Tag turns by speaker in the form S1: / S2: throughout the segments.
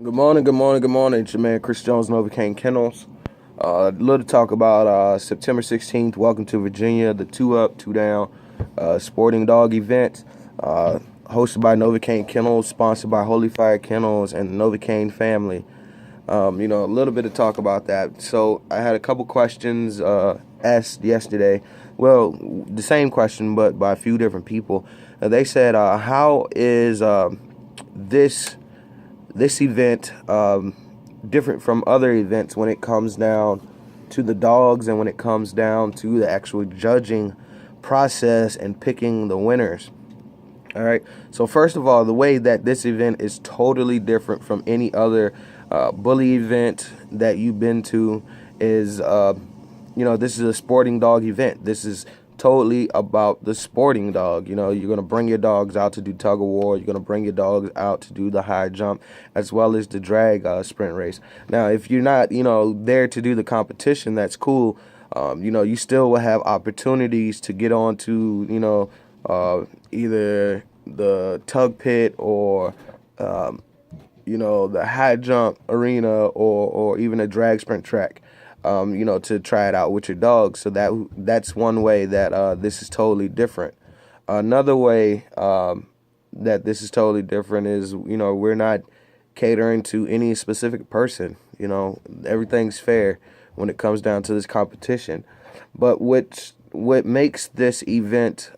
S1: Good morning, good morning, good morning. It's your man Chris Jones, NoVACAIN Kennels. A little talk about September 16th. Welcome to Virginia, the Two Up, Two Down sporting dog event, hosted by NoVACAIN Kennels, sponsored by Holy Fire Kennels and the NoVACAIN family. A little bit of talk about that. So I had a couple questions asked yesterday. Well, the same question, but by a few different people. They said, "How is this?" this event different from other events when it comes down to the dogs and when it comes down to the actual judging process and picking the winners. All right. So first of all, the way that this event is totally different from any other bully event that you've been to is, this is a sporting dog event. This is totally about the sporting dog. You're going to bring your dogs out to do tug of war. You're going to bring your dogs out to do the high jump as well as the drag sprint race. Now, if you're not, there to do the competition, that's cool. You still will have opportunities to get on to, either the tug pit or, the high jump arena or even a drag sprint track, to try it out with your dog. So that's one way that this is totally different. Another way that this is totally different is, we're not catering to any specific person. Everything's fair when it comes down to this competition. But what makes this event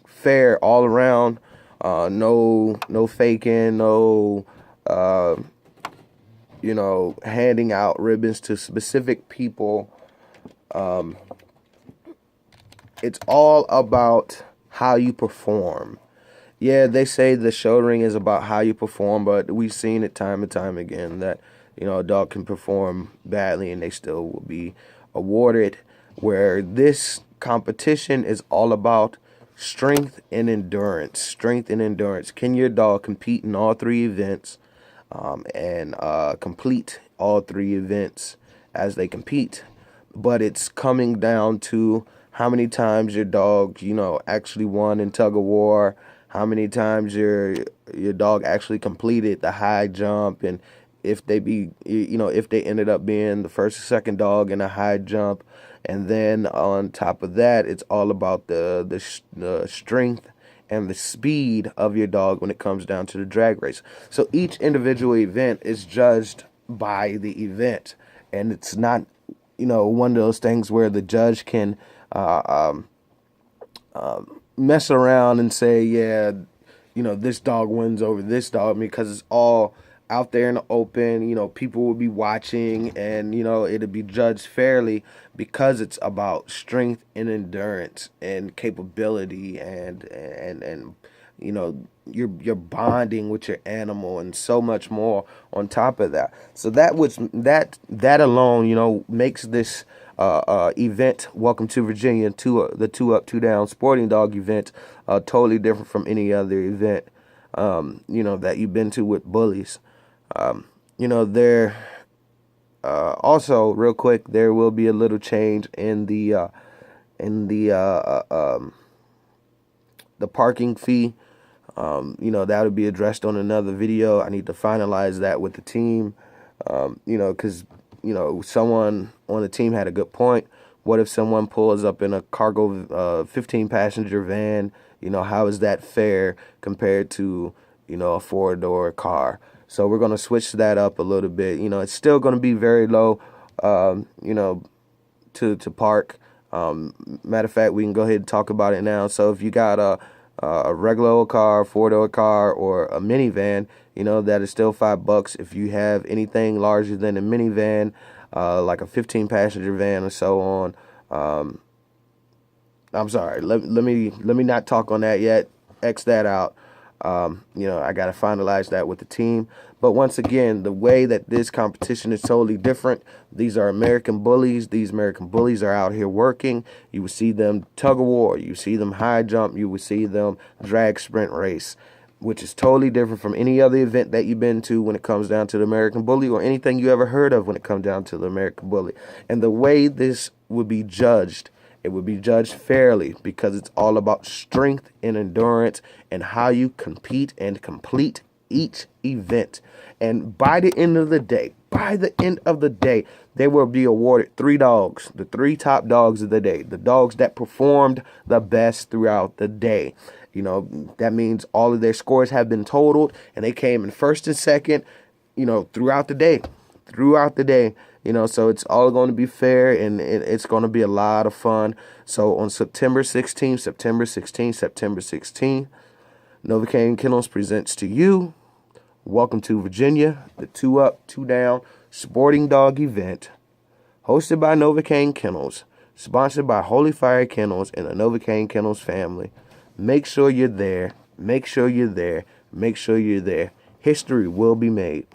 S1: fair all around, no faking, no handing out ribbons to specific people. It's all about how you perform. Yeah, they say the show ring is about how you perform, but we've seen it time and time again that, a dog can perform badly and they still will be awarded. Where this competition is all about strength and endurance. Strength and endurance. Can your dog compete in all three events and complete all three events as they compete? But it's coming down to how many times your dog, actually won in tug of war, how many times your dog actually completed the high jump, and if they ended up being the first or second dog in a high jump. And then on top of that, it's all about the strength and the speed of your dog when it comes down to the drag race. So each individual event is judged by the event, and it's not, one of those things where the judge can mess around and say, yeah, this dog wins over this dog, because it's all out there in the open. People will be watching, and it'll be judged fairly because it's about strength and endurance and capability and you're bonding with your animal and so much more on top of that. So that alone, makes this event, Welcome to Virginia, the Two Up, Two Down sporting dog event, totally different from any other event, that you've been to with bullies. There also, real quick, there will be a little change in the parking fee. That'll be addressed on another video. I need to finalize that with the team. Because someone on the team had a good point. What if someone pulls up in a cargo 15 passenger van? How is that fair compared to a four-door car? So we're going to switch that up a little bit. It's still going to be very low, to park. Matter of fact, we can go ahead and talk about it now. So if you got a regular old car, four-door car, or a minivan, that is still $5. If you have anything larger than a minivan, like a 15 passenger van or so on, I'm sorry. Let me not talk on that yet. X that out. I got to finalize that with the team. But once again, the way that this competition is totally different. These are American bullies. These American bullies are out here working. You will see them tug of war. You see them high jump. You will see them drag sprint race, which is totally different from any other event that you've been to when it comes down to the American bully, or anything you ever heard of when it comes down to the American bully. And the way this would be judged, it would be judged fairly, because it's all about strength and endurance and how you compete and complete each event. And by the end of the day, they will be awarded 3 dogs, the 3 top dogs of the day, the dogs that performed the best throughout the day. That means all of their scores have been totaled and they came in first and second, throughout the day. So it's all going to be fair, and it's going to be a lot of fun. So on September 16th, NoVACAIN Kennels presents to you, welcome to Virginia, the 2 Up, 2 Down sporting dog event, hosted by NoVACAIN Kennels, sponsored by Holy Fire Kennels and the NoVACAIN Kennels family. Make sure you're there. History will be made.